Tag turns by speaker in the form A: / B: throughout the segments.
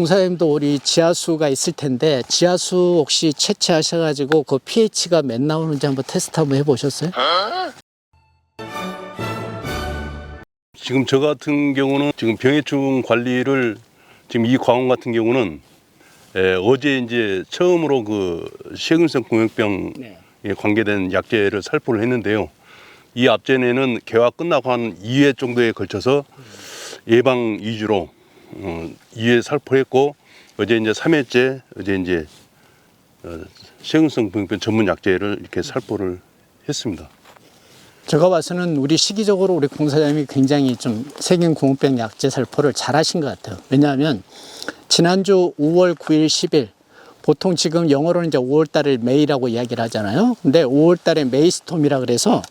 A: 공사님도 우리 지하수가 있을 텐데 지하수 혹시 채취하셔가지고 그 pH가 몇 나오는지 한번 테스트 한번 해보셨어요?
B: 지금 저 같은 경우는 지금 병해충 관리를 지금 이 과원 같은 경우는 어제 이제 처음으로 그 세균성 공역병에 관계된 약제를 살포를 했는데요. 이 앞전에는 개화 끝나고 한 2회 정도에 걸쳐서 예방 위주로 2회 살포했고 어제 이제 3회째 어제 이제 세균성 공역병 전문 약제를 이렇게 살포를 했습니다.
A: 제가 봐서는 우리 시기적으로 우리 공사장님이 굉장히 좀 세균공업병 약제 살포를 잘 하신 것 같아요. 왜냐하면 지난주 5월 9일 10일 보통 지금 영어로는 이제 5월 달을 메이라고 이야기를 하잖아요. 근데 5월 달에 메이스톰이라 그래서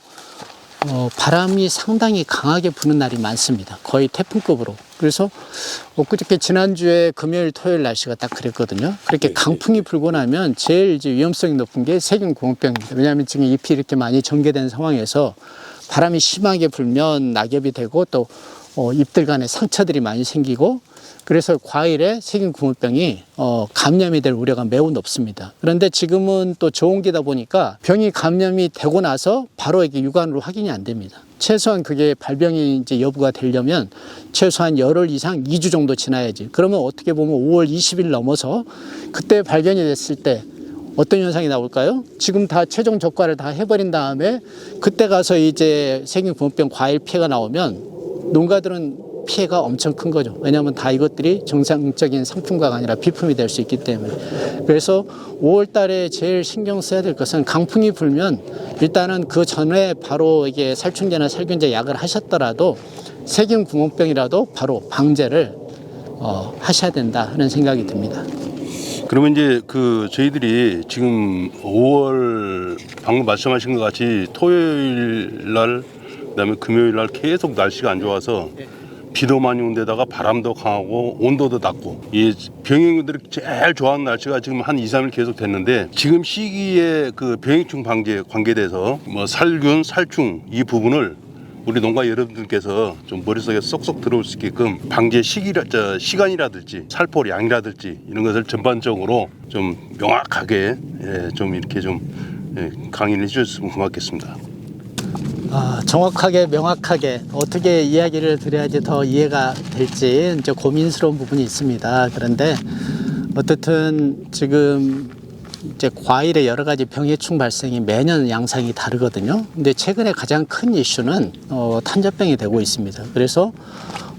A: 바람이 상당히 강하게 부는 날이 많습니다. 거의 태풍급으로. 그래서 엊그저께 지난주에 금요일 토요일 날씨가 딱 그랬거든요. 그렇게 강풍이 불고 나면 제일 이제 위험성이 높은 게 세균공업병입니다. 왜냐하면 지금 잎이 이렇게 많이 전개된 상황에서 바람이 심하게 불면 낙엽이 되고 또 잎들 간에 상처들이 많이 생기고 그래서 과일에 세균공업병이 감염이 될 우려가 매우 높습니다. 그런데 지금은 또 저온기다 보니까 병이 감염이 되고 나서 바로 이게 육안으로 확인이 안 됩니다. 최소한 그게 발병이 이제 여부가 되려면 최소한 열흘 이상 2주 정도 지나야지. 그러면 어떻게 보면 5월 20일 넘어서 그때 발견이 됐을 때 어떤 현상이 나올까요? 지금 다 최종 적과를 다 해버린 다음에 그때 가서 이제 세균공업병 과일 피해가 나오면 농가들은 피해가 엄청 큰 거죠. 왜냐하면 다 이것들이 정상적인 상품과가 아니라 비품이 될 수 있기 때문에. 그래서 5월 달에 제일 신경 써야 될 것은 강풍이 불면 일단은 그 전에 바로 이게 살충제나 살균제 약을 하셨더라도 세균공업병이라도 바로 방제를 하셔야 된다 하는 생각이 듭니다.
B: 그러면 이제 그 저희들이 지금 5월 방금 말씀하신 것 같이 토요일 날 그다음에 금요일 날 계속 날씨가 안 좋아서 비도 많이 온 데다가 바람도 강하고 온도도 낮고 이 병행들이 제일 좋아하는 날씨가 지금 한 2, 3일 계속 됐는데 지금 시기에 그 병해충 방제 관계돼서 뭐 살균, 살충 이 부분을 우리 농가 여러분들께서 좀 머릿속에 쏙쏙 들어올 수 있게끔 방제 시간이라든지 살포량이라든지 이런 것을 전반적으로 좀 명확하게 좀 이렇게 좀 강의를 해주셨으면 고맙겠습니다.
A: 정확하게 명확하게 어떻게 이야기를 드려야지 더 이해가 될지 이제 고민스러운 부분이 있습니다. 그런데 어떻든 지금 이제 과일의 여러 가지 병해충 발생이 매년 양상이 다르거든요. 근데 최근에 가장 큰 이슈는 탄저병이 되고 있습니다. 그래서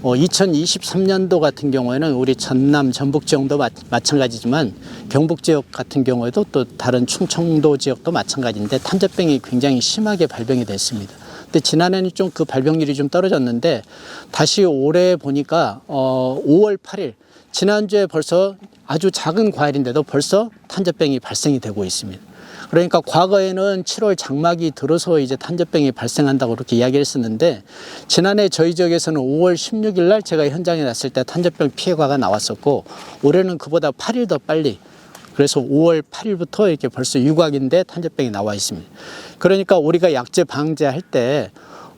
A: 2023년도 같은 경우에는 우리 전남, 전북 지역도 마찬가지지만 경북 지역 같은 경우에도 또 다른 충청도 지역도 마찬가지인데 탄저병이 굉장히 심하게 발병이 됐습니다. 근데 지난해는 좀 그 발병률이 좀 떨어졌는데 다시 올해 보니까 5월 8일 지난주에 벌써 아주 작은 과일인데도 벌써 탄저병이 발생이 되고 있습니다. 그러니까 과거에는 7월 장마기 들어서 이제 탄저병이 발생한다고 그렇게 이야기를 했었는데 지난해 저희 지역에서는 5월 16일 날 제가 현장에 났을 때 탄저병 피해가가 나왔었고 올해는 그보다 8일 더 빨리 그래서 5월 8일부터 이렇게 벌써 유곽인데 탄저병이 나와 있습니다. 그러니까 우리가 약제 방제할 때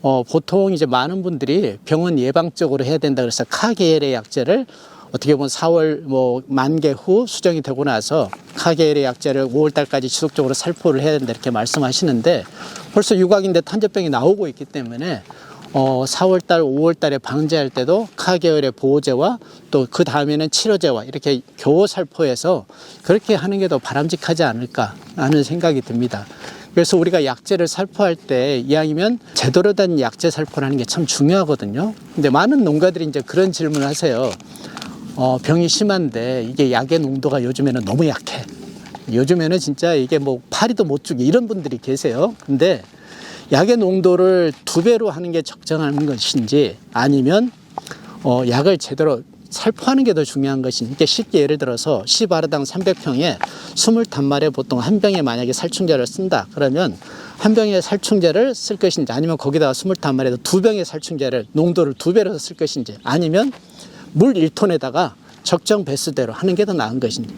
A: 보통 이제 많은 분들이 병원 예방적으로 해야 된다 그래서 카게엘의 약제를 어떻게 보면 4월 만개 후 수정이 되고 나서 카게엘의 약제를 5월 달까지 지속적으로 살포를 해야 된다 이렇게 말씀하시는데 벌써 유곽인데 탄저병이 나오고 있기 때문에 4월 달, 5월 달에 방제할 때도 카게엘의 보호제와 또 그 다음에는 치료제와 이렇게 교호 살포해서 그렇게 하는 게 더 바람직하지 않을까 하는 생각이 듭니다. 그래서 우리가 약제를 살포할 때 이왕이면 제대로 된 약제 살포를 하는 게 참 중요하거든요. 근데 많은 농가들이 이제 그런 질문을 하세요. 병이 심한데 이게 약의 농도가 요즘에는 너무 약해. 요즘에는 진짜 이게 뭐 파리도 못 주게 이런 분들이 계세요. 근데 약의 농도를 2배로 하는 게 적정한 것인지 아니면 약을 제대로 살포하는 게 더 중요한 것인지 이게 쉽게 예를 들어서 시바르당 300평에 20단말에 보통 한 병에 만약에 살충제를 쓴다 그러면 한 병의 살충제를 쓸 것인지 아니면 거기다가 20단말에도 2병의 살충제를 농도를 2배로 쓸 것인지 아니면 물 1톤에다가 적정 배수대로 하는 게 더 나은 것인지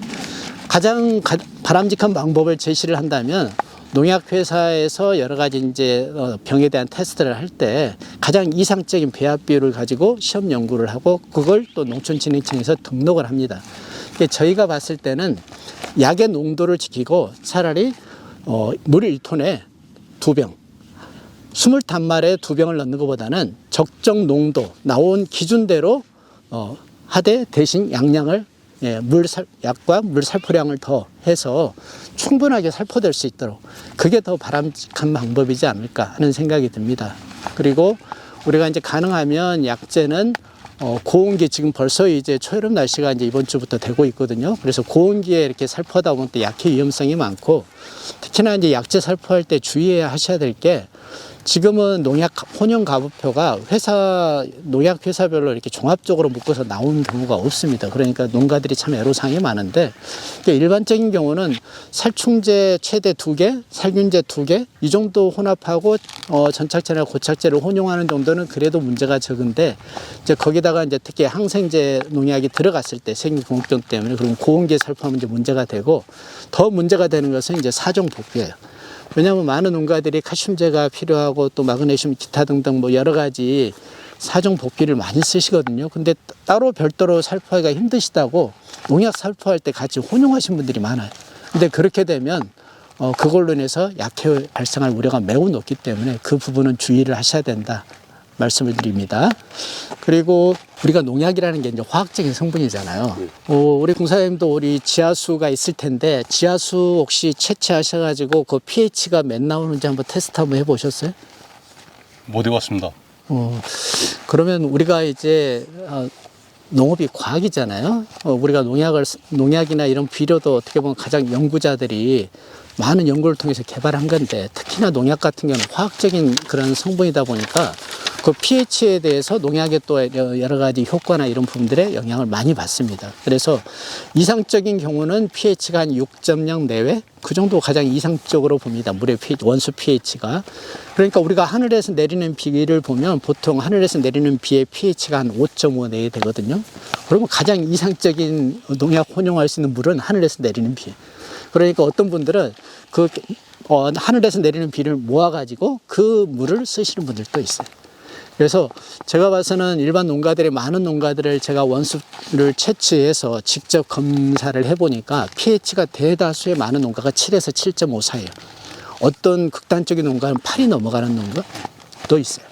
A: 가장 바람직한 방법을 제시를 한다면 농약회사에서 여러 가지 이제 병에 대한 테스트를 할 때 가장 이상적인 배합 비율을 가지고 시험 연구를 하고 그걸 또 농촌진흥청에서 등록을 합니다. 그러니까 저희가 봤을 때는 약의 농도를 지키고 차라리 물 1톤에 2병, 20단말에 2병을 넣는 것보다는 적정 농도 나온 기준대로 하되 대신 양량을 약과 물 살포량을 더 해서 충분하게 살포될 수 있도록 그게 더 바람직한 방법이지 않을까 하는 생각이 듭니다. 그리고 우리가 이제 가능하면 약재는 고온기 지금 벌써 이제 초여름 날씨가 이제 이번 주부터 되고 있거든요. 그래서 고온기에 이렇게 살포하다 보면 또 약해 위험성이 많고 특히나 이제 약재 살포할 때 주의해야 하셔야 될 게 지금은 농약 혼용 가부표가 회사 농약 회사별로 이렇게 종합적으로 묶어서 나오는 경우가 없습니다. 그러니까 농가들이 참 애로사항이 많은데 일반적인 경우는 살충제 최대 2개, 살균제 2개 이 정도 혼합하고 전착제나 고착제를 혼용하는 정도는 그래도 문제가 적은데 이제 거기다가 이제 특히 항생제 농약이 들어갔을 때 생리공학종 때문에 그럼 고온기에 살포하면 이제 문제가 되고 더 문제가 되는 것은 이제 사종 복비예요. 왜냐하면 많은 농가들이 칼슘제가 필요하고 또 마그네슘 기타 등등 뭐 여러 가지 사종 복비를 많이 쓰시거든요. 근데 따로 별도로 살포하기가 힘드시다고 농약 살포할 때 같이 혼용하신 분들이 많아요. 근데 그렇게 되면 그걸로 인해서 약해 발생할 우려가 매우 높기 때문에 그 부분은 주의를 하셔야 된다 말씀을 드립니다. 그리고 우리가 농약이라는 게 이제 화학적인 성분이잖아요. 우리 공사님도 우리 지하수가 있을 텐데 지하수 혹시 채취하셔가지고 그 pH가 몇 나오는지 한번 테스트 한번 해보셨어요?
B: 못 해봤습니다.
A: 그러면 우리가 이제 농업이 과학이잖아요. 우리가 농약이나 이런 비료도 어떻게 보면 가장 연구자들이 많은 연구를 통해서 개발한 건데 특히나 농약 같은 경우는 화학적인 그런 성분이다 보니까 그 pH에 대해서 농약의 또 여러 가지 효과나 이런 부분들에 영향을 많이 받습니다. 그래서 이상적인 경우는 pH가 한 6.0 내외 그 정도 가장 이상적으로 봅니다. 물의 pH, 원수 pH가. 그러니까 우리가 하늘에서 내리는 비를 보면 보통 하늘에서 내리는 비의 pH가 한 5.5 내외 되거든요. 그러면 가장 이상적인 농약 혼용할 수 있는 물은 하늘에서 내리는 비. 그러니까 어떤 분들은 그 하늘에서 내리는 비를 모아가지고 그 물을 쓰시는 분들도 있어요. 그래서 제가 봐서는 일반 농가들의 많은 농가들을 제가 원수를 채취해서 직접 검사를 해보니까 pH가 대다수의 많은 농가가 7에서 7.5 사이에요. 어떤 극단적인 농가는 8이 넘어가는 농가도 있어요.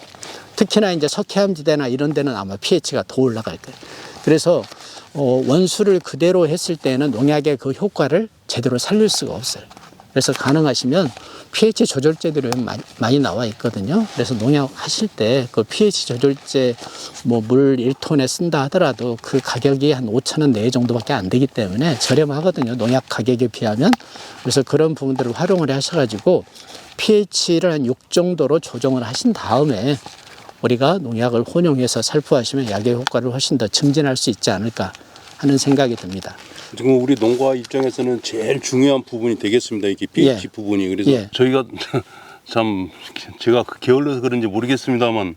A: 특히나 이제 석회암지대나 이런 데는 아마 pH가 더 올라갈 거예요. 그래서 원수를 그대로 했을 때는 농약의 그 효과를 제대로 살릴 수가 없어요. 그래서 가능하시면 pH 조절제들이 많이 나와 있거든요. 그래서 농약 하실 때 그 pH 조절제 뭐 물 1톤에 쓴다 하더라도 그 가격이 한 5,000원 내외 정도밖에 안 되기 때문에 저렴하거든요. 농약 가격에 비하면. 그래서 그런 부분들을 활용을 하셔가지고 pH를 한 6 정도로 조정을 하신 다음에 우리가 농약을 혼용해서 살포하시면 약의 효과를 훨씬 더 증진할 수 있지 않을까 하는 생각이 듭니다.
B: 지금 우리 농가 입장에서는 제일 중요한 부분이 되겠습니다. 이게 pH 부분이. 그래서 저희가 참 제가 게을러서 그런지 모르겠습니다만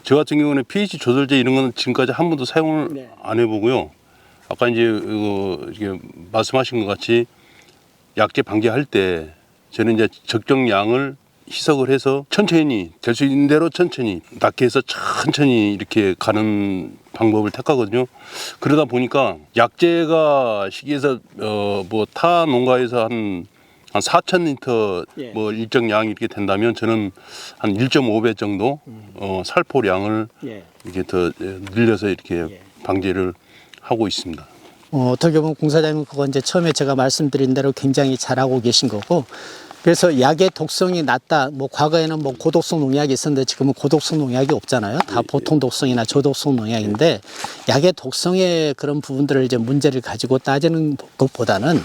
B: 저 같은 경우는 pH 조절제 이런 거는 지금까지 한 번도 사용을 안 해보고요. 아까 이제 이게 말씀하신 것 같이 약재 방제할 때 저는 이제 적정 양을 희석을 해서 천천히 될 수 있는 대로 천천히 낮게 해서 천천히 이렇게 가는 방법을 택하거든요. 그러다 보니까 약재가 시기에서 뭐 타 농가에서 한 4,000리터 뭐 일정 양이 이렇게 된다면 저는 한 1.5배 정도 살포량을 이렇게 더 늘려서 이렇게 방제를 하고 있습니다.
A: 어떻게 보면 공사장은 그거 이제 처음에 제가 말씀드린 대로 굉장히 잘하고 계신 거고 그래서 약의 독성이 낮다. 뭐 과거에는 뭐 고독성 농약이 있었는데 지금은 고독성 농약이 없잖아요. 다 보통 독성이나 저독성 농약인데 약의 독성의 그런 부분들을 이제 문제를 가지고 따지는 것보다는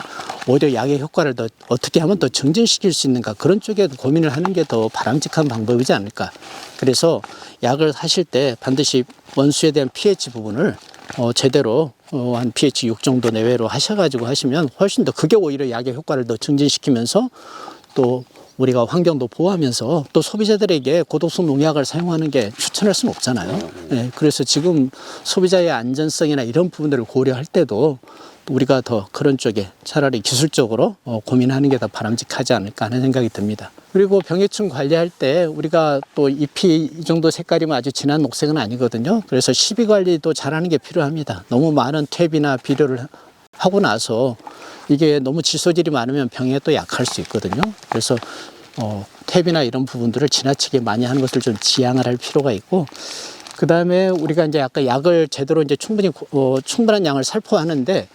A: 오히려 약의 효과를 더 어떻게 하면 더 증진시킬 수 있는가 그런 쪽에 고민을 하는 게 더 바람직한 방법이지 않을까. 그래서 약을 하실 때 반드시 원수에 대한 pH 부분을 제대로 한 pH 6 정도 내외로 하셔가지고 하시면 훨씬 더 그게 오히려 약의 효과를 더 증진시키면서 또 우리가 환경도 보호하면서 또 소비자들에게 고독성 농약을 사용하는 게 추천할 수는 없잖아요. 네, 그래서 지금 소비자의 안전성이나 이런 부분들을 고려할 때도 우리가 더 그런 쪽에 차라리 기술적으로 고민하는 게 더 바람직하지 않을까 하는 생각이 듭니다. 그리고 병해충 관리할 때 우리가 또 잎이 이 정도 색깔이면 아주 진한 녹색은 아니거든요. 그래서 시비 관리도 잘하는 게 필요합니다. 너무 많은 퇴비나 비료를 하고 나서 이게 너무 질소질이 많으면 병에 또 약할 수 있거든요. 그래서 탭이나 이런 부분들을 지나치게 많이 하는 것을 좀 지양을 할 필요가 있고, 그 다음에 우리가 이제 아까 약을 제대로 이제 충분한 양을 살포하는데,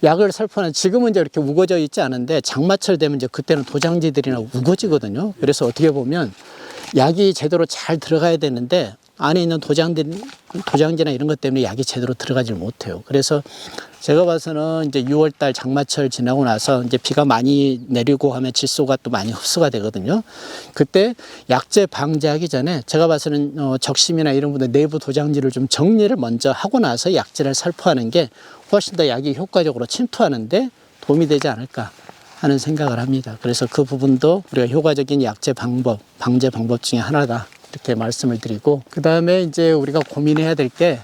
A: 약을 살포하는 지금은 이제 이렇게 우거져 있지 않은데 장마철 되면 이제 그때는 도장지들이나 우거지거든요. 그래서 어떻게 보면 약이 제대로 잘 들어가야 되는데 안에 있는 도장지나 이런 것 때문에 약이 제대로 들어가질 못해요. 그래서 제가 봐서는 이제 6월 달 장마철 지나고 나서 이제 비가 많이 내리고 하면 질소가 또 많이 흡수가 되거든요. 그때 약제 방제하기 전에 제가 봐서는 적심이나 이런 분들 내부 도장지를 좀 정리를 먼저 하고 나서 약제를 살포하는 게 훨씬 더 약이 효과적으로 침투하는데 도움이 되지 않을까 하는 생각을 합니다. 그래서 그 부분도 우리가 효과적인 약제 방법, 방제 방법 중에 하나다. 이렇게 말씀을 드리고, 그 다음에 이제 우리가 고민해야 될 게,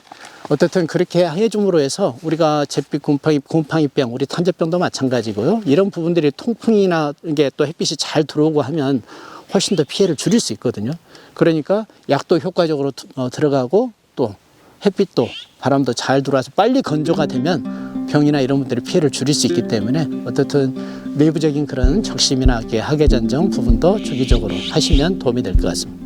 A: 어떻든 그렇게 해줌으로 해서 우리가 잿빛 곰팡이병, 우리 탄저병도 마찬가지고요. 이런 부분들이 통풍이나 이게 또 햇빛이 잘 들어오고 하면 훨씬 더 피해를 줄일 수 있거든요. 그러니까 약도 효과적으로 들어가고 또 햇빛도 바람도 잘 들어와서 빨리 건조가 되면 병이나 이런 분들이 피해를 줄일 수 있기 때문에 어떻든 내부적인 그런 적심이나 학예전정 부분도 주기적으로 하시면 도움이 될 것 같습니다.